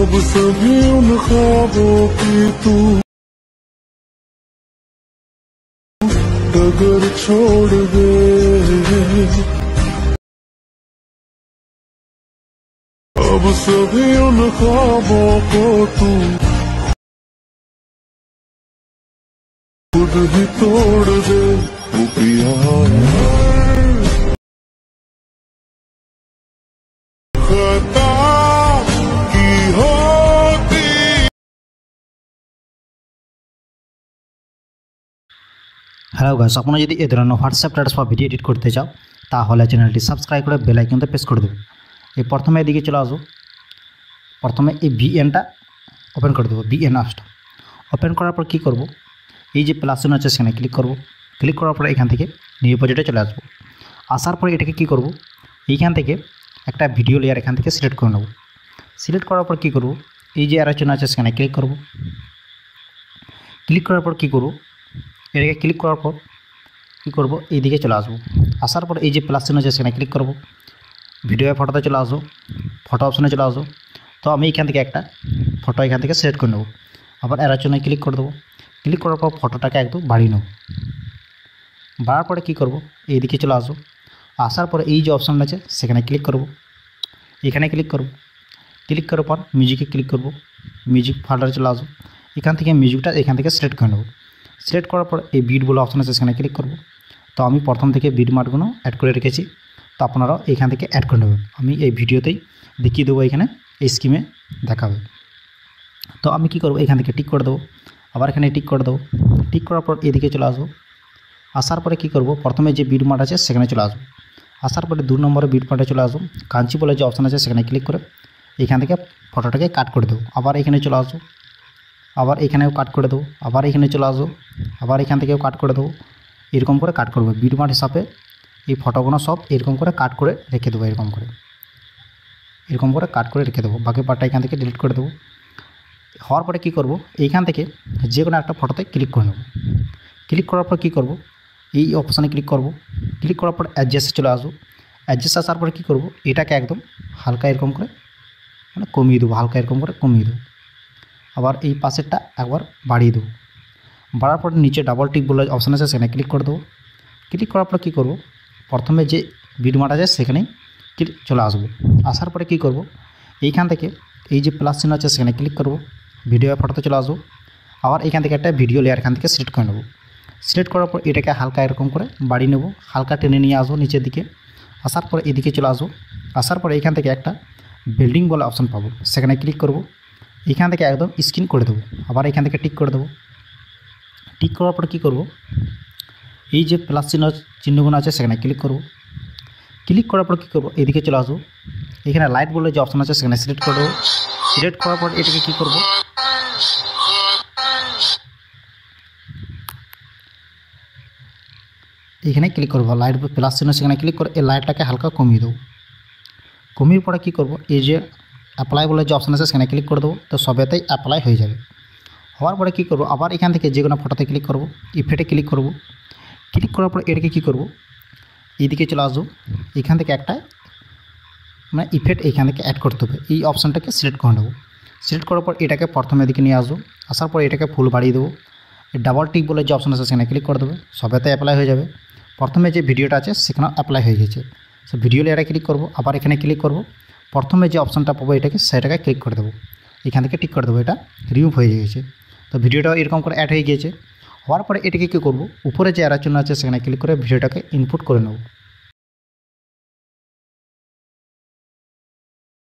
अब सभी उन ख्वाबों की तू डगर छोड़ दे, अब सभी उन ख्वाबों को तू खुद ही तोड़ दे। वो पिया खता की होती। হ্যালো গাইস, আপনারা যদি এই ধরনের হোয়াটসঅ্যাপ স্ট্যাটাস বা ভিডিও এডিট করতে চাও তাহলে চ্যানেলটি সাবস্ক্রাইব করে বেল আইকনটা প্রেস করে দেবো। এই প্রথমে এদিকে চলে আসবো, প্রথমে এই ভিএনটা ওপেন করে দেবো। ভিএন অ্যাপসটা ওপেন করার পর কী করব, এই যে প্লাস চিহ্ন আছে সেখানে ক্লিক করব। ক্লিক করার পরে এখান থেকে নিউ প্রজেক্টে চলে আসবো। আসার পরে এটাকে কী করব, এইখান থেকে একটা ভিডিও লেয়ার এখান থেকে সিলেক্ট করে নেব। সিলেক্ট করার পর কী করব, এই যে অ্যারো চিহ্ন আছে সেখানে ক্লিক করব। ক্লিক করার পর কী করব, এটাকে ক্লিক করার পর কী করব, এইদিকে চলে আসবো। আসার পর এই যে প্লাস চিহ্ন আছে সেখানে ক্লিক করব। ভিডিও ফটোতে চলে আসবো, ফটো অপশনে চলে আসবো। তো আমি এখান থেকে একটা ফটো এখান থেকে সিলেক্ট করে নেব। আবার অ্যারো চিহ্নে ক্লিক করে দেবো। ক্লিক করার পর ফটোটাকে একদম বাড়িয়ে নেব। বাড়ার পরে কী করব, এইদিকে চলে আসবো। আসার পরে এই যে অপশানটা আছে সেখানে ক্লিক করব। এখানে ক্লিক করব। ক্লিক করার পর মিউজিকে ক্লিক করব। মিউজিক ফোল্ডারে চলে আসবো। এখান থেকে মিউজিকটা এখান থেকে সিলেক্ট করে নেব। সিলেক্ট করার পর এই বিট বলে অপশান আছে সেখানে ক্লিক করব। তো আমি প্রথম থেকে বিট মার্কগুলো অ্যাড করে রেখেছি, তো আপনারাও এখান থেকে অ্যাড করে নেবেন। আমি এই ভিডিওতেই দেখিয়ে দেবো, এখানে এই স্কিমে দেখাবে। তো আমি কি করব, এখান থেকে টিক করে দেবো। আবার এখানে টিক করে দেবো। টিক করার পর এদিকে চলে আসবো। আসার পরে কী করব, প্রথমে যে বিট মার্ক আছে সেখানে চলে আসবো। আসার পরে 2 নম্বরে বিট মার্কে চলে আসবো। কাঞ্চি বলে যে অপশান আছে সেখানে ক্লিক করে এখান থেকে ফটোটাকে কাট করে দেবো। আবার এখানে চলে আসবো। আবার এখানেও কাট করে দেবো। আবার এখানে চলে আসবো। আবার এখান থেকেও কাট করে দেবো। এরকম করে কাট করবো। বিট মার্ক হিসাবে এই ফটোগুলো সব এরকম করে কাট করে রেখে দেবো। এরকম করে কাট করে রেখে দেবো। বাকি পার্টটা এখান থেকে ডিলিট করে দেবো। হওয়ার পরে কী করব, এইখান থেকে যে কোনো একটা ফটোতে ক্লিক করে নেব। ক্লিক করার পর কী করব, এই অপশানে ক্লিক করব। ক্লিক করার পর অ্যাডজাস্টে চলে আসবো। অ্যাডজাস্ট আসার পরে কী করব, এটাকে একদম হালকা এরকম করে মানে কমিয়ে দেবো। হালকা এরকম করে কমিয়ে দেবো। আবার এই পাশেরটা একবার বাড়িয়ে দেবো। বাড়ার পর নিচে ডাবল টিক বলে অপশান আছে সেখানে ক্লিক করে দেবো। ক্লিক করার পর কী করব, প্রথমে যে বিট মার্ক আছে সেখানেই চলে আসবো। আসার পরে কী করব, এইখান থেকে এই যে প্লাস চিহ্ন আছে সেখানে ক্লিক করব। ভিডিও ফটোতে চলে আসবো। আবার এখান থেকে একটা ভিডিও লেয়ার এখান থেকে সিলেক্ট করে নেব। সিলেক্ট করার পর এটাকে হালকা এরকম করে বাড়িয়ে নেব। হালকা টেনে নিয়ে আসবো নিচের দিকে। আসার পরে এদিকে চলে আসবো। আসার পরে এখান থেকে একটা বিল্ডিং বলে অপশান পাবো, সেখানে ক্লিক করব। এখান থেকে একদম স্ক্রিন করে দেবো। আবার এখান থেকে টিক করে দেবো। টিক করার পর কী করব, এই যে প্লাস চিহ্নগুলো আছে সেখানে ক্লিক করব। ক্লিক করার পর কী করব, এদিকে চলে আসবো। এখানে লাইট বলে যে অপশান আছে সেখানে সিলেক্ট করে দেবো। সিলেক্ট করার পর এটাকে কী করব, এখানে ক্লিক করবো। লাইট প্লাস চিহ্ন সেখানে ক্লিক করে এই লাইটটাকে হালকা কমিয়ে দেবো। কমিয়ে পরে কী করব, এই যে অ্যাপ্লাই বলে যে অপশান আছে সেখানে ক্লিক করে দেবো। তো সবেতেই অ্যাপ্লাই হয়ে যাবে। হওয়ার পরে কী করব, আবার এখান থেকে যে কোনো ফটোতে ক্লিক করব। ইফেক্টে ক্লিক করব। ক্লিক করার পর এটাকে কী করব, এইদিকে চলে আসবো। এখান থেকে একটা মানে ইফেক্ট এখান থেকে অ্যাড করতে হবে। এই অপশানটাকে সিলেক্ট করে নেবো। সিলেক্ট করার পর এটাকে প্রথমে দিকে নিয়ে আসবো। আসার পর এটাকে ফুল বাড়িয়ে দেবো। ডাবল টিক বলে যে অপশান আছে সেখানে ক্লিক করে দেবে। সবেতে অ্যাপ্লাই হয়ে যাবে। প্রথমে যে ভিডিওটা আছে সেখানেও অ্যাপ্লাই হয়ে গেছে। সো ভিডিও লেয়ারে ক্লিক করব। আবার এখানে ক্লিক করব। প্রথমে যে অপশানটা পাবো এটাকে সেটাকে ক্লিক করে দেবো। এখান থেকে টিক করে দেবো। এটা রিমুভ হয়ে গিয়েছে। তো ভিডিওটাও এরকম করে অ্যাড হয়ে গিয়েছে। হওয়ার পরে এটাকে কী করব, উপরে যে অ্যারো চিহ্ন আছে সেখানে ক্লিক করে ভিডিওটাকে ইনপুট করে নেব।